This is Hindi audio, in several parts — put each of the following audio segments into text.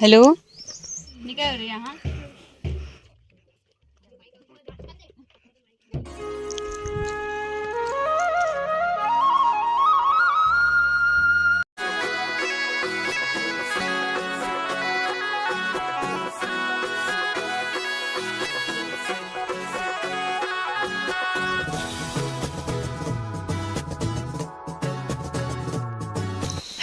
हेलो, निकल रहे यहाँ।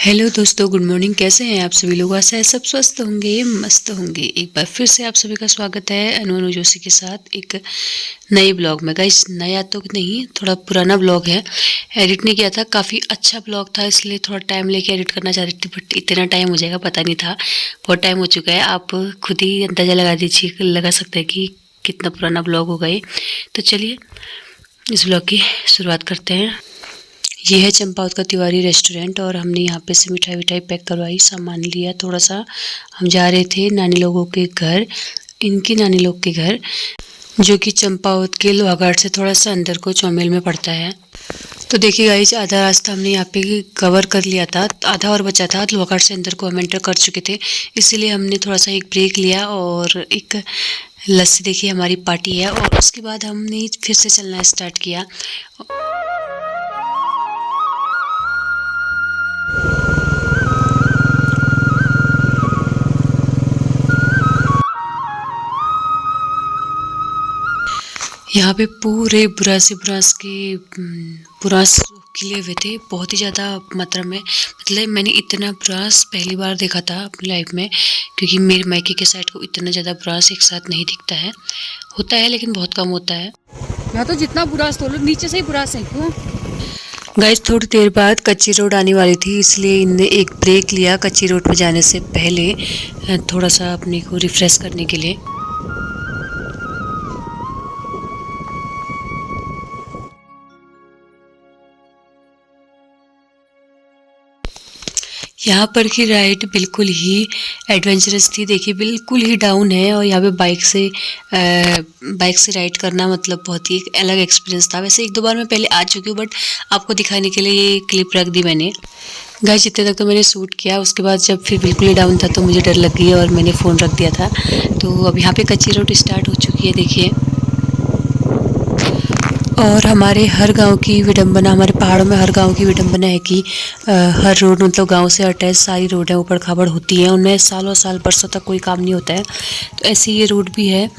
हेलो दोस्तों, गुड मॉर्निंग। कैसे हैं आप सभी लोग? आशा है सब स्वस्थ होंगे, मस्त होंगे। एक बार फिर से आप सभी का स्वागत है अनु जोशी के साथ एक नए ब्लॉग में। गाइस, नया तो नहीं, थोड़ा पुराना ब्लॉग है, एडिट नहीं किया था। काफ़ी अच्छा ब्लॉग था, इसलिए थोड़ा टाइम लेके एडिट करना चाह रही थी, बट इतना टाइम हो जाएगा पता नहीं था। बहुत टाइम हो चुका है, आप खुद ही अंदाज़ा लगा दीजिए, लगा सकते हैं कि कितना पुराना ब्लॉग होगा ये। तो चलिए इस ब्लॉग की शुरुआत करते हैं। ये है चंपावत का तिवारी रेस्टोरेंट और हमने यहाँ पे से मिठाई विठाई पैक करवाई, सामान लिया थोड़ा सा। हम जा रहे थे नानी लोगों के घर, इनकी नानी लोग के घर, जो कि चंपावत के लोहाघाट से थोड़ा सा अंदर को चौमेल में पड़ता है। तो देखिए गाइस, आधा रास्ता हमने यहाँ पे कवर कर लिया था, आधा और बचा था। लोहाघाट से अंदर को हम एंटर कर चुके थे, इसीलिए हमने थोड़ा सा एक ब्रेक लिया और एक लस्सी देखिए हमारी पार्टी है। और उसके बाद हमने फिर से चलना स्टार्ट किया। यहाँ पे पूरे बुरास के बुरास खिले हुए थे, बहुत ही ज़्यादा मात्रा में। मतलब मैंने इतना बुरास पहली बार देखा था अपनी लाइफ में, क्योंकि मेरे मायके के साइड को इतना ज़्यादा बुरास एक साथ नहीं दिखता है। होता है लेकिन बहुत कम होता है। मैं तो जितना बुरास तोड़ लो नीचे से ही बुरास है क्यों। गाइस, थोड़ी देर बाद कच्ची रोड आने वाली थी, इसलिए इनने एक ब्रेक लिया कच्ची रोड पर जाने से पहले, थोड़ा सा अपने को रिफ्रेश करने के लिए। यहाँ पर की राइड बिल्कुल ही एडवेंचरस थी। देखिए बिल्कुल ही डाउन है और यहाँ पे बाइक से राइड करना मतलब बहुत ही एक अलग एक्सपीरियंस था। वैसे एक दो बार मैं पहले आ चुकी हूँ, बट आपको दिखाने के लिए ये क्लिप रख दी मैंने। गाइस, जितने तक तो मैंने शूट किया, उसके बाद जब फिर बिल्कुल ही डाउन था तो मुझे डर लग गई और मैंने फ़ोन रख दिया था। तो अब यहाँ पे कच्ची रोड स्टार्ट हो चुकी है देखिए। और हमारे हर गांव की विडंबना, हमारे पहाड़ों में हर गांव की विडंबना है कि हर रोड मतलब गांव से अटैच सारी रोडें ऊबड़ खाबड़ होती हैं, उनमें सालों साल बरसों तक कोई काम नहीं होता है। तो ऐसी ये रोड भी है।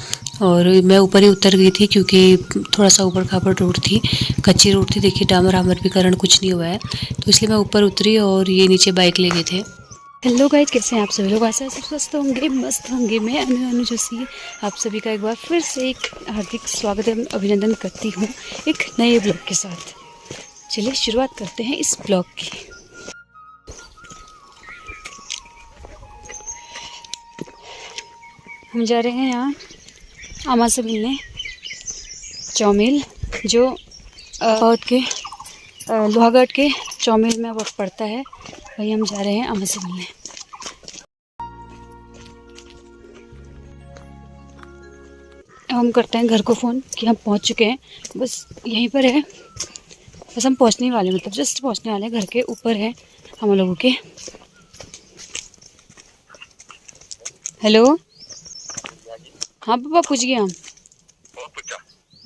और मैं ऊपर ही उतर गई थी क्योंकि थोड़ा सा ऊबड़ खाबड़ रोड थी, कच्ची रोड थी। देखिए डामर आमरीकरण कुछ नहीं हुआ है, तो इसलिए मैं ऊपर उतरी और ये नीचे बाइक ले गए थे। हेलो गाइस, कैसे हैं आप सभी लोग? ऐसे सब स्वस्थ होंगे, मस्त होंगे। मैं अनु जोशी आप सभी का एक बार फिर से एक हार्दिक स्वागत एवं अभिनंदन करती हूँ एक नए ब्लॉग के साथ। चलिए शुरुआत करते हैं इस ब्लॉग की। हम जा रहे हैं यहाँ आमा से मिलने, चौमेल, जो बहुत के लोहाघाट के चौमेल में वक्त पड़ता है। वही हम जा रहे हैं आमा से मिलने। हम करते हैं घर को फ़ोन कि हम पहुंच चुके हैं, बस यहीं पर है। बस हम पहुंचने वाले हैं, मतलब जस्ट पहुंचने वाले हैं, घर के ऊपर है हम लोगों के। हेलो, हाँ पापा, पूछ गए हम।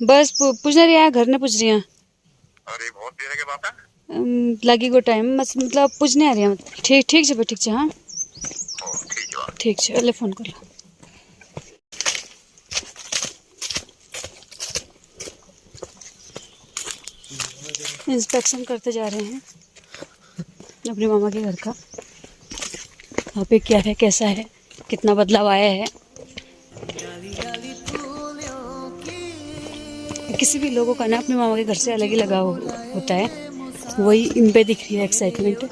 बस पूछने रही है, घर ने पूछ रही हैं। अरे बहुत देर है के बात है। लगी को टाइम बस, मतलब पूछने आ रही है। मतलब ठीक ठीक है, ठीक है। हाँ ठीक है, अरे फ़ोन कर लो। इंस्पेक्शन करते जा रहे हैं अपने मामा के घर का, वहाँ पे क्या है, कैसा है, कितना बदलाव आया है। किसी भी लोगों का ना अपने मामा के घर से अलग ही लगाव होता है, वही इन पे दिख रही है एक्साइटमेंट।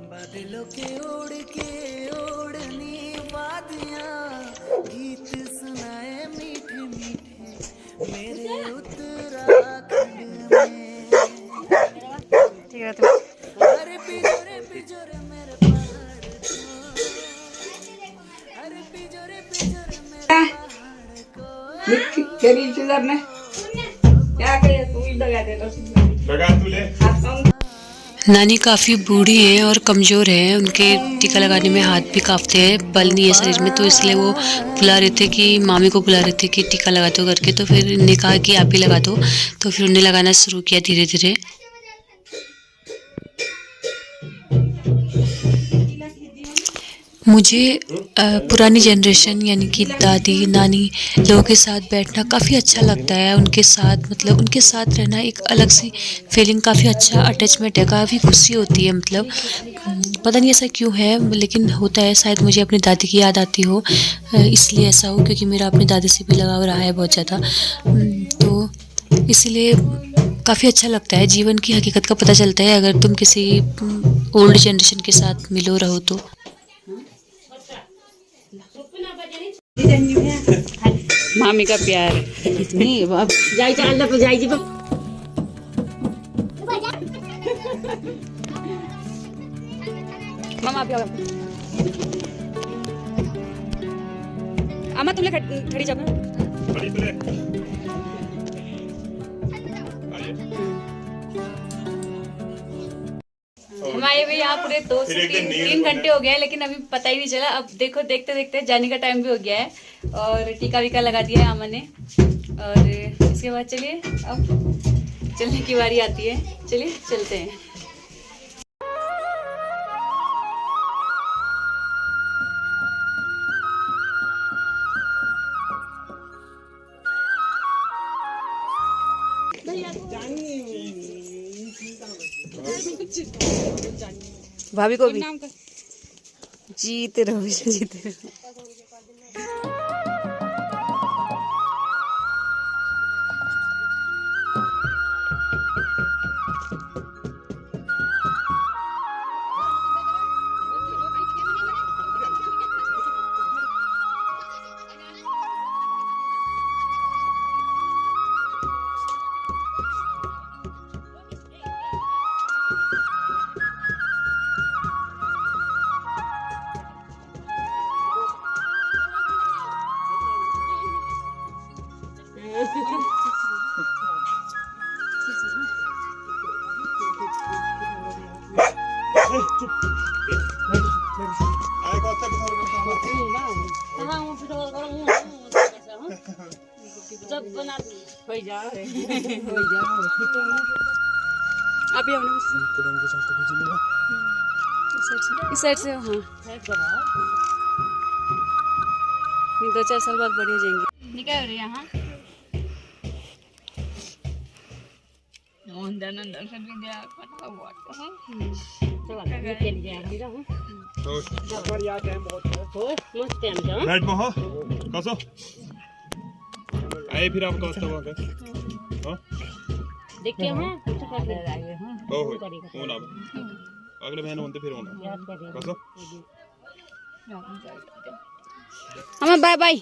बादलों के ओढ़ के ओढ़नी वादियां, गीत सुनाए मीठे मीठे मेरे उत्तराखंड में। ठीक है तो अरे पिजोरे पिजोरे मेरे पहाड़ को, अरे पिजोरे पिजोरे मेरे पहाड़ को। तेरी चुदर ने क्या करे, तू ही लगा दे तो लगा तू ले। नानी काफ़ी बूढ़ी हैं और कमज़ोर हैं, उनके टीका लगाने में हाथ भी काँपते हैं, बल नहीं है शरीर में, तो इसलिए वो बुला रहे थे कि मामी को बुला रहे थे कि टीका लगा दो करके। तो फिर इन्होंने कहा कि आप ही लगा दो, तो फिर उन्हें लगाना शुरू किया धीरे धीरे। मुझे पुरानी जनरेशन यानी कि दादी नानी लोगों के साथ बैठना काफ़ी अच्छा लगता है। उनके साथ मतलब उनके साथ रहना एक अलग सी फीलिंग, काफ़ी अच्छा अटैचमेंट है, काफ़ी खुशी होती है। मतलब पता नहीं ऐसा क्यों है, लेकिन होता है। शायद मुझे अपनी दादी की याद आती हो, इसलिए ऐसा हो, क्योंकि मेरा अपनी दादी से भी लगाव रहा है बहुत ज़्यादा। तो इसीलिए काफ़ी अच्छा लगता है। जीवन की हकीकत का पता चलता है अगर तुम किसी ओल्ड जनरेशन के साथ मिलो रहो तो। मामी का प्यार नहीं अब जाई चाल पे जाई जी मामा आप आमा तुमने खड़ी जाना। हमारे भी यहाँ पूरे 2 से 3 घंटे हो गए हैं, लेकिन अभी पता ही नहीं चला। अब देखो देखते देखते जाने का टाइम भी हो गया है और टीका वीका लगा दिया है अमन ने। और इसके बाद चलिए अब चलने की बारी आती है, चलिए चलते हैं। भाभी को भी जीते रहो, जीते रहो। अभी हमने इस साइड से हाँ 2-4 साल बाद बड़ी हो जाएंगे। निकल रही यहाँ बैठ महा कसो आए फिर आप कस्तो वहां हां देखिए हां हो ना अगले महीने होते फिर होना कसो हम बाय बाय।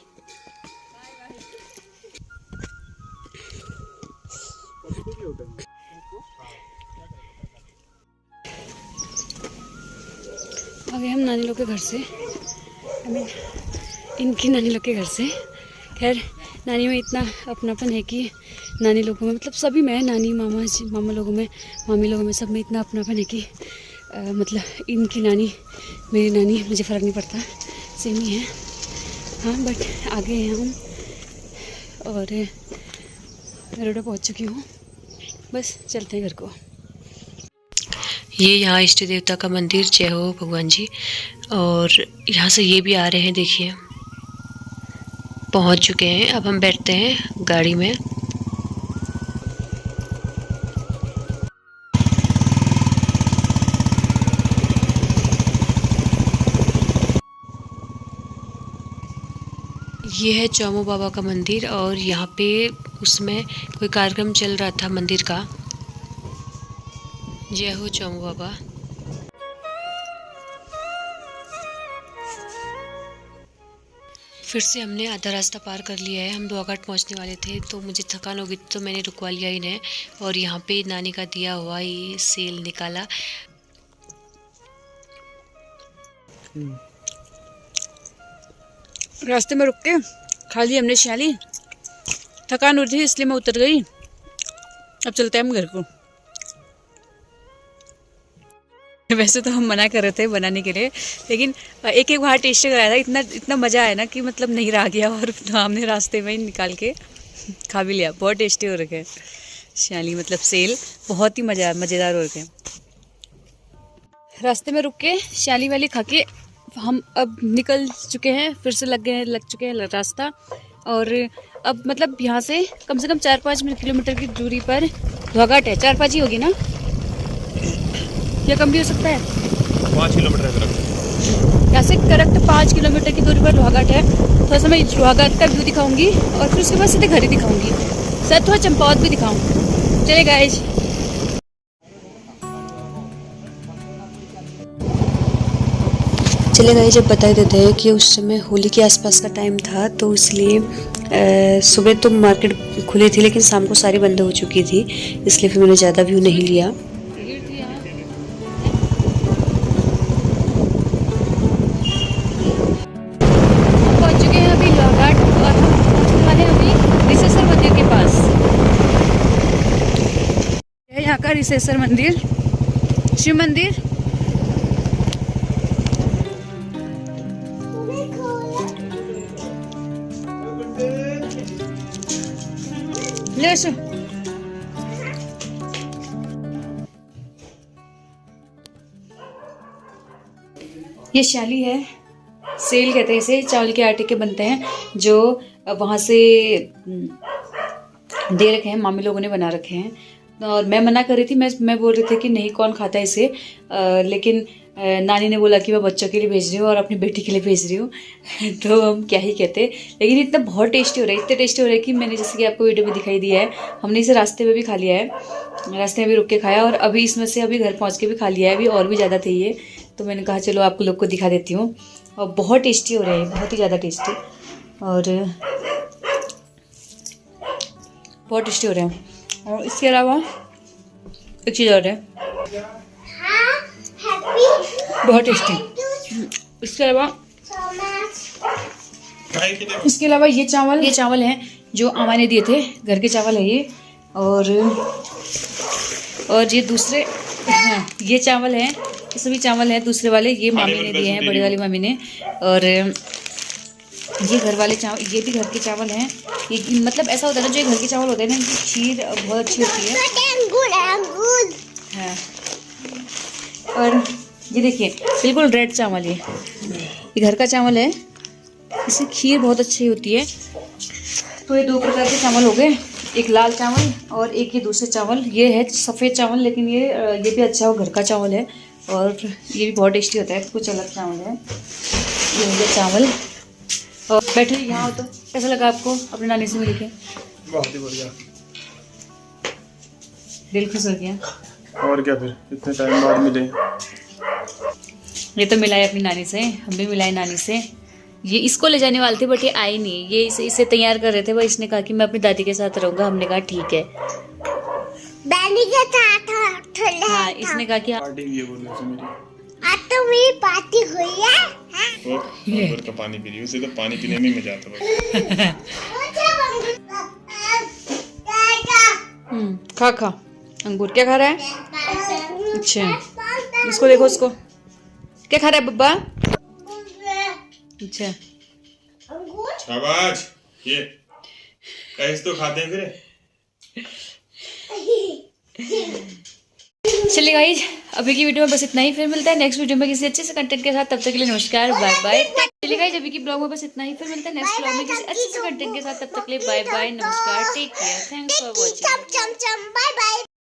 अभी हम नानी लोग के घर से इनकी नानी लोग के घर से, खैर नानी में इतना अपनापन है कि नानी लोगों में मतलब सभी में, नानी मामा लोगों में, मामी लोगों में, सब में इतना अपनापन है कि मतलब इनकी नानी मेरी नानी मुझे फ़र्क नहीं पड़ता, सेम ही है। हाँ बट आगे हैं हम और मैं रोड पर पहुँच चुकी हूँ, बस चलते हैं घर को। ये यहाँ इष्ट देवता का मंदिर, जय हो भगवान जी। और यहाँ से ये भी आ रहे हैं, देखिए पहुँच चुके हैं। अब हम बैठते हैं गाड़ी में। ये है चौमू बाबा का मंदिर और यहाँ पे उसमें कोई कार्यक्रम चल रहा था मंदिर का। जय हो चौमू बाबा। फिर से हमने आधा रास्ता पार कर लिया है। हम दुआघाट पहुँचने वाले थे तो मुझे थकान हो गई तो मैंने रुकवा लिया इन्हें, और यहाँ पे नानी का दिया हुआ ये सेल निकाला। रास्ते में रुक के खा ली हमने श्याली, थकान हो रही थी इसलिए मैं उतर गई। अब चलते हैं हम घर को। वैसे तो हम मना कर रहे थे बनाने के लिए, लेकिन एक एक बार टेस्ट कराया था, इतना इतना मज़ा आया ना कि मतलब नहीं रहा गया, और हमने रास्ते में ही निकाल के खा भी लिया। बहुत टेस्टी हो रखे हैं शाली, मतलब सेल बहुत ही मज़ेदार हो रखे हैं। रास्ते में रुक के शाली वाली खा के हम अब निकल चुके हैं, फिर से लग चुके हैं रास्ता। और अब मतलब यहाँ से कम 4-5 किलोमीटर की दूरी पर लोहाघाट है। 4-5 ही होगी ना, या कम भी हो सकता है। 5 किलोमीटर है करेक्ट। यहाँ से करेक्ट 5 किलोमीटर की दूरी पर लोहाघाट है। थोड़ा सा मैं लोहाघाट का व्यू दिखाऊंगी और फिर उसके बाद सीधे घर ही दिखाऊंगी, शायद थोड़ा चंपावत भी दिखाऊँ। चले गाइस। चले गए, जब बता देते हैं कि उस समय होली के आसपास का टाइम था, तो इसलिए सुबह तो मार्केट खुली थी लेकिन शाम को सारी बंद हो चुकी थी, इसलिए फिर मैंने ज़्यादा व्यू नहीं लिया। पहुंच चुके हैं अभी लोहाघाट, और हम पहुंचने वाले हैं अभी रिसेसर मंदिर के पास। है यहाँ का रिसेसर मंदिर, शिव मंदिर। ले ऐसे। ये शाली है, सेल कहते हैं इसे। चावल के आटे के बनते हैं, जो वहाँ से दे रखे हैं, मामी लोगों ने बना रखे हैं। और मैं मना कर रही थी, मैं बोल रही थी कि नहीं कौन खाता है इसे, लेकिन नानी ने बोला कि मैं बच्चों के लिए भेज रही हूँ और अपनी बेटी के लिए भेज रही हूँ। तो हम क्या ही कहते, लेकिन इतना बहुत टेस्टी हो रहा है, इतना टेस्टी हो रहा है कि मैंने जैसे कि आपको वीडियो में दिखाई दिया है, हमने इसे रास्ते में भी खा लिया है, रास्ते में भी रुक के खाया, और अभी इसमें से अभी घर पहुँच के भी खा लिया है। अभी और भी ज़्यादा थे ये, तो मैंने कहा चलो आपको लोग को दिखा देती हूँ। और बहुत टेस्टी हो रहा है, बहुत ही ज़्यादा टेस्टी, और बहुत टेस्टी हो रहा है। और इसके अलावा एक चीज़ और है, बहुत टेस्टी। इसके अलावा ये चावल हैं जो आमा ने दिए थे, घर के चावल है ये। और ये दूसरे, हाँ ये चावल हैं, ये सभी चावल हैं दूसरे वाले, ये मामी ने दिए हैं, बड़ी वाली मामी ने। और ये घर वाले चावल, ये भी घर के चावल हैं। ये मतलब ऐसा होता है ना, जो घर के चावल होते हैं ना, इनकी खीर बहुत अच्छी होती है। हाँ, और ये देखिए बिल्कुल रेड चावल, ये घर का चावल है, इसकी खीर बहुत अच्छी होती है। तो ये 2 प्रकार के चावल हो गए, एक लाल चावल और एक ये दूसरे चावल। ये है सफ़ेद चावल, लेकिन ये भी अच्छा, घर का चावल है, और ये भी बहुत टेस्टी होता है, कुछ अलग चावल है। ये हो गया चावल। और बैठे यहाँ हो, तो कैसा लगा आपको अपने नानी से मिल के? बहुत ही बढ़िया, दिल खुश हो गया। और क्या, फिर इतने टाइम बाद मिले। ये तो मिला है अपनी नानी से, हम भी मिलाए नानी से। ये इसको ले जाने वाले थे बट ये आई नहीं, ये इसे तैयार कर रहे थे, बस इसने कहा कि मैं अपनी दादी के साथ रहूँगा। हमने कहा ठीक है, दादी के साथ। हाँ इसने कहा कि पार्टी भी है बोल रहे थे मेरी। आज तो मेरी पार्टी हुई है। और अंगूर का पानी पी रही है, उसे तो पानी पीने में मजा आता है। खा खा अंगूर। क्या खा रहा है? अच्छा, उसको देखो, उसको क्या खा रहा है बब्बा? अच्छा, शाबाश, ये कैसे तो खाते हैं फिर। चलिए गाइज, अभी की वीडियो में बस इतना ही, फिर मिलता है नेक्स्ट वीडियो में किसी अच्छे से कंटेंट के साथ। तब तक के लिए नमस्कार, बाय बाय। चलिए गाइज, अभी की ब्लॉग में बस इतना ही, फिर मिलता है नेक्स्ट ब्लॉग में किसी अच्छे से कंटेंट के साथ। तब तक के लिए बाय बाय, नमस्कार, take care, thanks for watching. चम चम चम, बाय बाय।